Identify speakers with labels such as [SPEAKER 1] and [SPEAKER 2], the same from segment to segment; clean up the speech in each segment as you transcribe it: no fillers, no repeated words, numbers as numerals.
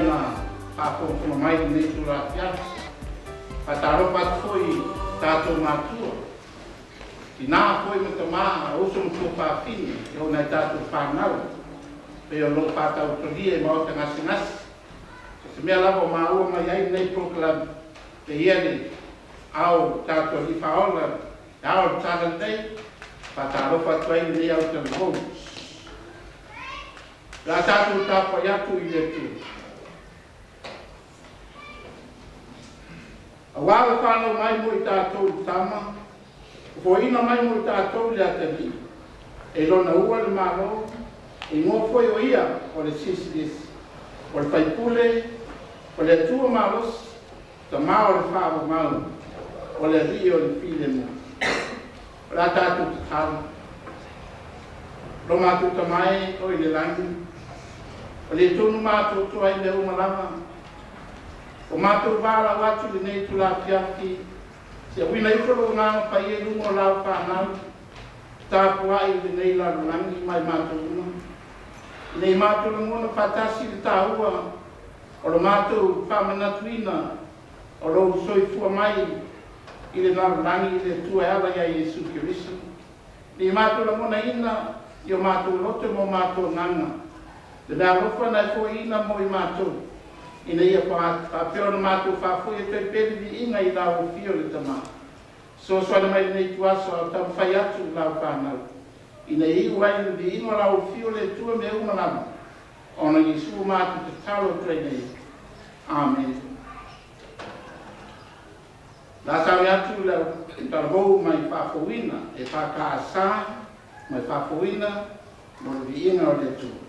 [SPEAKER 1] na whakoko mai nei tura fiat. Pataro pat foi tato Mātua. Ki nā foi me te maa oso mtu whawhini e o nei tato whanau. Pe o lo whātau tohi e mau te ngasi ngasi. Se mea lavo maua mai ai nei proklam pe ieri au tato li whaola au tāna nei pataro patuai nei au te mou. La tato tāpa iatu i le tu. A wāra whānau mai mo i tātou tama, ko ina mai mo i tātou le atani, e lona ua le mālo, e ngō foi o ia o le sisilis, o le whaipule, o le atua mālos, ta mā o le whāwa mau, o le ri o le while mo. O la tātou te tālu. Lo mātou ta mai o i le langi, o le tonu mātou tua i le umalama, o mātou wāla watu le nei tu la piaki, se wina i whoro ngāma pa i e lungo lau whanau, tāpu ai le nei la runangi mai mātou una. I nei mātou le ngona whatasi le tāua, o lo mātou whamanatuina, o lo soifua mai, i le nā runangi i le tuaiala ia Iesu Kirisu. Ni mātou le ngona ina, i o mātou lote mo mātou nganga. Le nā rofa nai fo ina mo i mātou. Ina ia whapeo na mātou whafui e toi peri vi inga i lau fio le tamā. So soana mai nei tuaso au tam whai atu lau whanau. Ina i uai le vi inga lau fio le tua me umalama. Ona Jesu mātou te talo trai nei. Amen. La tawe atu lau tarabou mai whafouina e whakaasa mai whafouina mo le vi inga o le tua.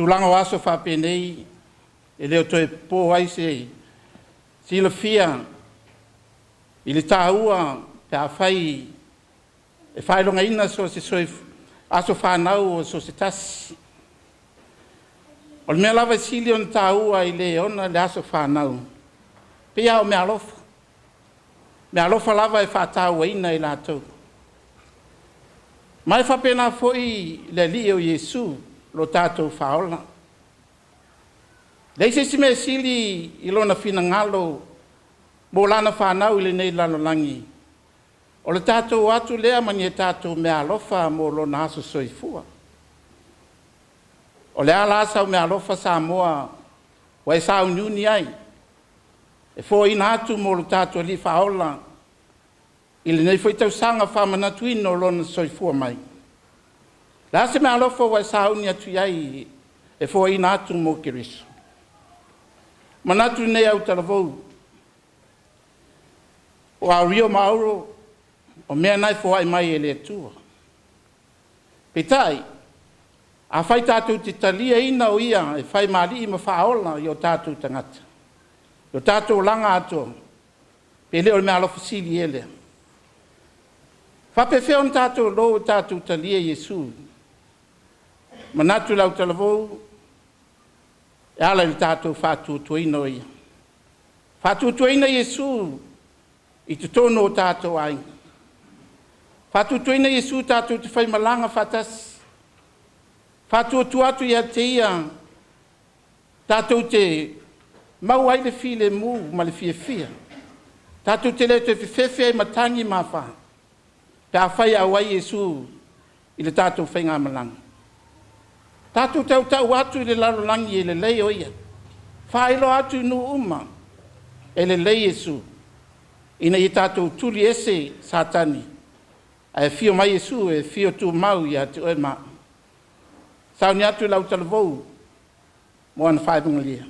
[SPEAKER 1] tūlanga o aso whapenei, e leo toi pō ai se sila fia, i le tāua pe a whai, e whailonga ina so se soi aso whanau o so se tasi. O le mea lava sili on tāua i le ona le aso whanau. Pea o mea alofa. Mea alofa lava e whātāua ina i lātou. Mai whapena foi le li o Yesu lo tātou whaola. Leise si mea sili i lona whina ngalo mo lana whanau i le nei lalolangi. O le tātou atu lea mani e tātou mea alofa mo lona aso soifua. O le ala asau mea alofa sa moa wa e sa uniuni ai. E fo ina atu mo lo tātou li whaola i le nei foi tau sanga whamanatu ino lona soifua mai. La se mea alofa wa e sa uni atu iai e fo ina atu mo kiriso. Manatu nei au talavou. O au rio mauro, o mea nai fo ai mai e le atua. Petai, a whai tātou te talia ina o ia, e whai maali ima whaola i o tātou tangata. I o tātou langa ato, pe leo le mea alofa sili ele. Whape whio on tātou lo o tātou talia Yesu. Manatu lau talavou, e ala i tātou whātua tuaina o ia. Whātua tuaina Yesu, i te tono o tātou ai. Whātua tuaina Yesu tātou te whai malanga whatas. Whātua tuatu ia te ia, tātou te mau ai le fi le mu ma le fia fia. Tātou te leo te whiwhewhe ai matangi mawha. Te a whai au ai Yesu, i le tātou whainga malanga. Tātou tau atu i le lalolangi e le lei o ia. Whaelo atu nu uma e le lei Yesu. Ina i tātou tuli ese satani. A e fio mai Yesu e fio tu mau i atu e maa. Sauni atu lau talavou. Moana whaibunga lia.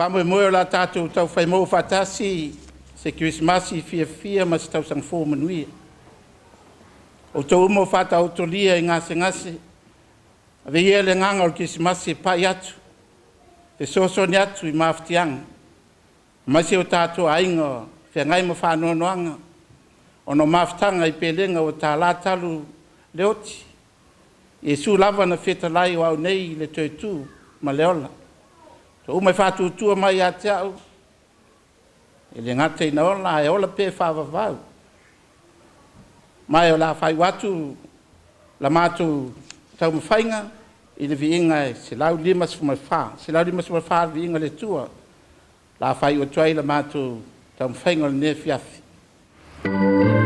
[SPEAKER 1] Whamoe moe o la tātou tau whai mou whatasi se Christmasi fia ma se tau sang fō manuia. O tau umo whata autolia I ngase. Ave ia le nganga o Christmasi pai atu. Te sosoni atu I mawhatianga. Masi o tātou ainga whea ngai ma whanoanoanga. O no mawhtanga I pelenga o tā lātalu leoti. Iesu lava na wheta lai o au nei le toitu ma leola. So umai whātutua mai a te au. E le ngata ina ola, e ola pē whāwawau. Mai o la whai watu, la mātu tau mawhainga, I le viinga e se lau lima sumai whā. Se lau lima sumai whā viinga le tua. La whai o tuai la mātu tau mawhainga le ne fiafi.
[SPEAKER 2] Totolua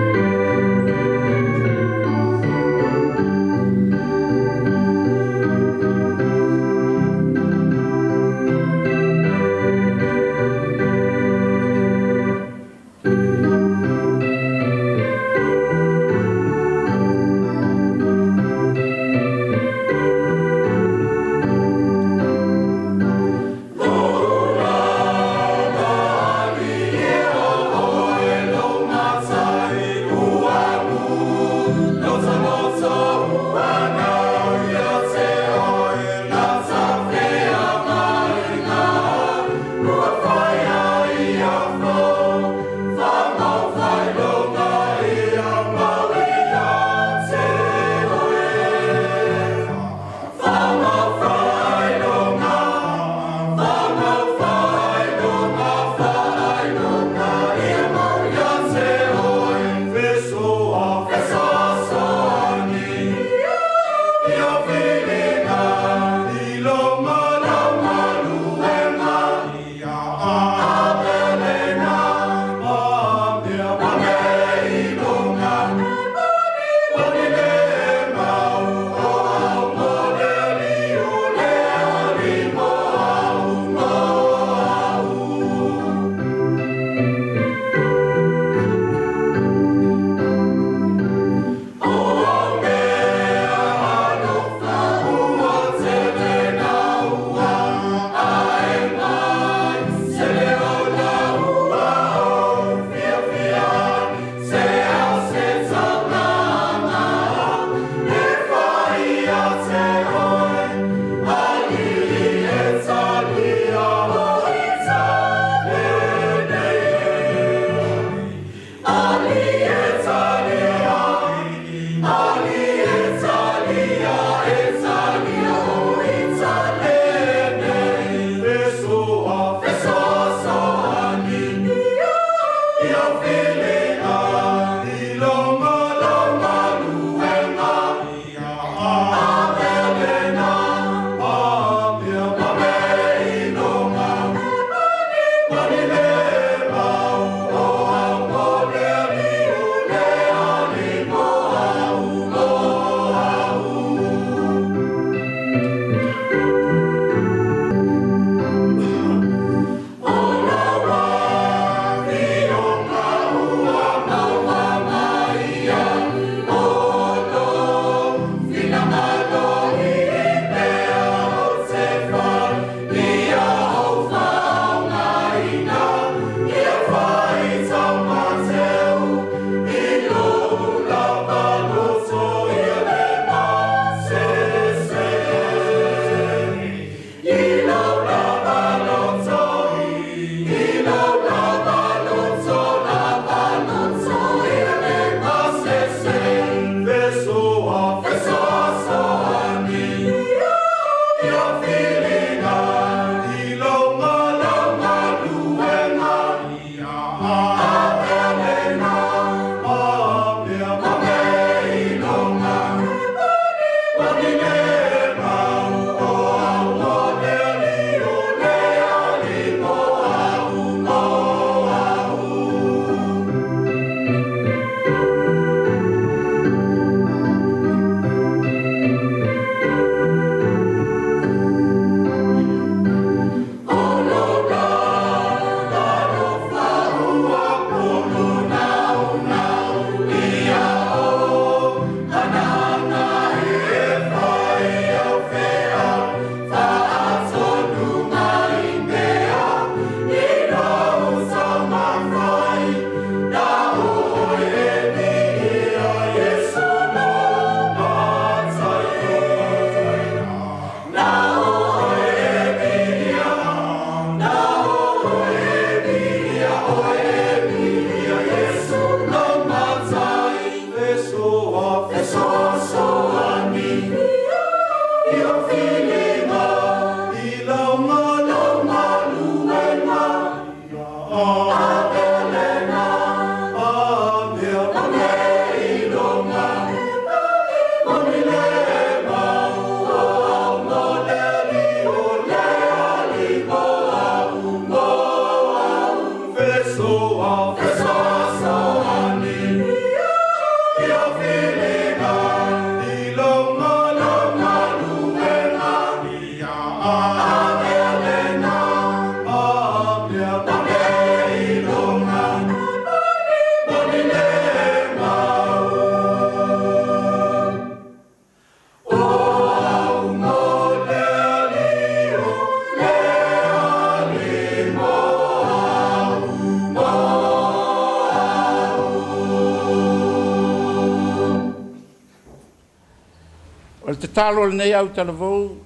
[SPEAKER 1] Talo nei au talavou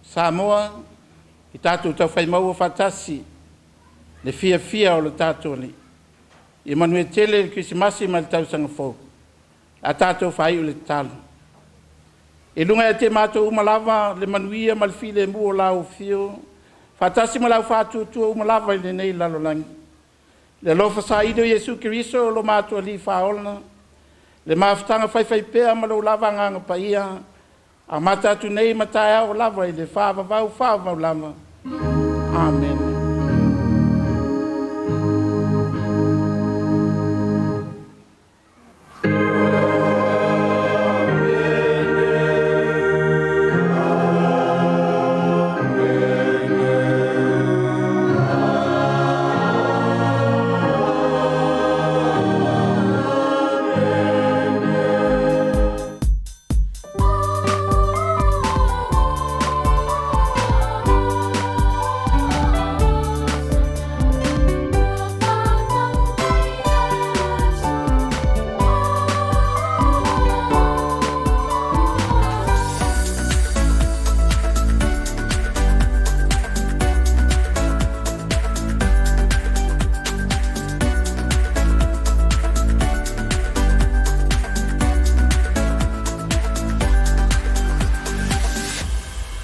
[SPEAKER 1] Samoa i tātou tau whai maua whatasi le fia o le tātou ni. I manue tele le Krisimasi ma le tau sanga fau. A tātou whai o le talo. E lunga e te mātou umalava le manuia ma le file mu o lau fio. Whatasi ma lau whātua umalava i le nei lalolangi. Le lofa sa ido Jesu Kiriso lo Mātua li whaolna. Le mawhtanga whai pēa ma lo lava nganga pa ia. A matatu nei matai au lava i le whāvavau lava. Amen.